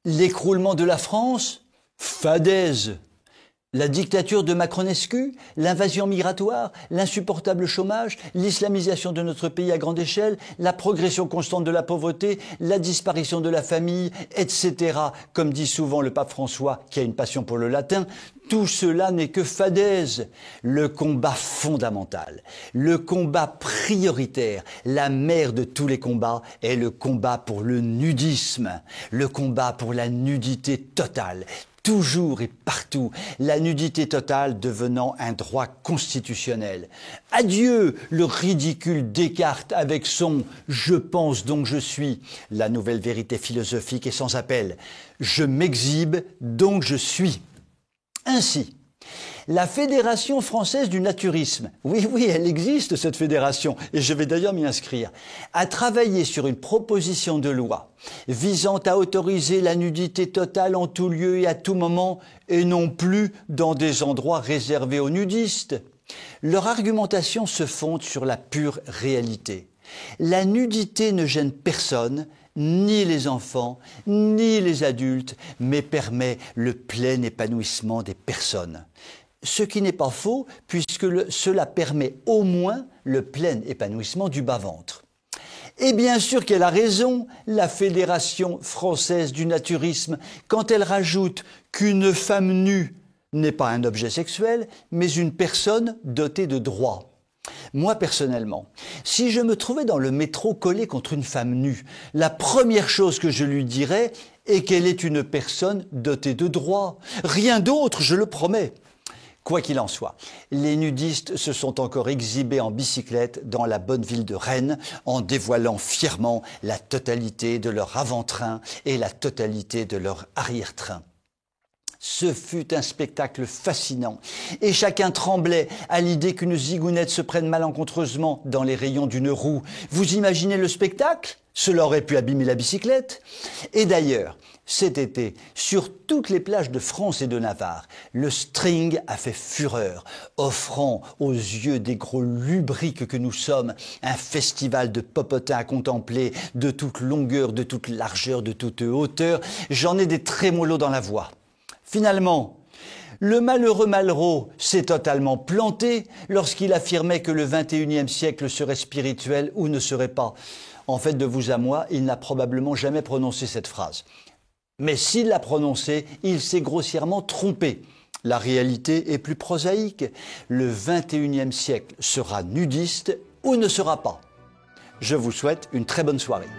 L'écroulement de la France? Fadaise. La dictature de Macronescu, l'invasion migratoire, l'insupportable chômage, l'islamisation de notre pays à grande échelle, la progression constante de la pauvreté, la disparition de la famille, etc. Comme dit souvent le pape François, qui a une passion pour le latin, tout cela n'est que fadaise. Le combat fondamental, le combat prioritaire, la mère de tous les combats est le combat pour le nudisme, le combat pour la nudité totale. Toujours et partout, la nudité totale devenant un droit constitutionnel. Adieu le ridicule Descartes avec son « je pense donc je suis », la nouvelle vérité philosophique est sans appel. Je m'exhibe donc je suis. Ainsi, la Fédération française du naturisme, oui, elle existe cette fédération, et je vais d'ailleurs m'y inscrire, a travaillé sur une proposition de loi visant à autoriser la nudité totale en tout lieu et à tout moment, et non plus dans des endroits réservés aux nudistes. Leur argumentation se fonde sur la pure réalité. La nudité ne gêne personne, ni les enfants, ni les adultes, mais permet le plein épanouissement des personnes. Ce qui n'est pas faux, puisque cela permet au moins le plein épanouissement du bas-ventre. Et bien sûr qu'elle a raison, la Fédération française du naturisme, quand elle rajoute qu'une femme nue n'est pas un objet sexuel, mais une personne dotée de droits. Moi, personnellement, si je me trouvais dans le métro collé contre une femme nue, la première chose que je lui dirais est qu'elle est une personne dotée de droits. Rien d'autre, je le promets. Quoi qu'il en soit, les nudistes se sont encore exhibés en bicyclette dans la bonne ville de Rennes en dévoilant fièrement la totalité de leur avant-train et la totalité de leur arrière-train. Ce fut un spectacle fascinant et chacun tremblait à l'idée qu'une zigounette se prenne malencontreusement dans les rayons d'une roue. Vous imaginez le spectacle? Cela aurait pu abîmer la bicyclette. Et d'ailleurs, cet été, sur toutes les plages de France et de Navarre, le string a fait fureur, offrant aux yeux des gros lubriques que nous sommes un festival de popotins à contempler de toute longueur, de toute largeur, de toute hauteur. J'en ai des trémolos dans la voix. Finalement, le malheureux Malraux s'est totalement planté lorsqu'il affirmait que le XXIe siècle serait spirituel ou ne serait pas. En fait, de vous à moi, il n'a probablement jamais prononcé cette phrase. Mais s'il l'a prononcée, il s'est grossièrement trompé. La réalité est plus prosaïque. Le XXIe siècle sera nudiste ou ne sera pas. Je vous souhaite une très bonne soirée.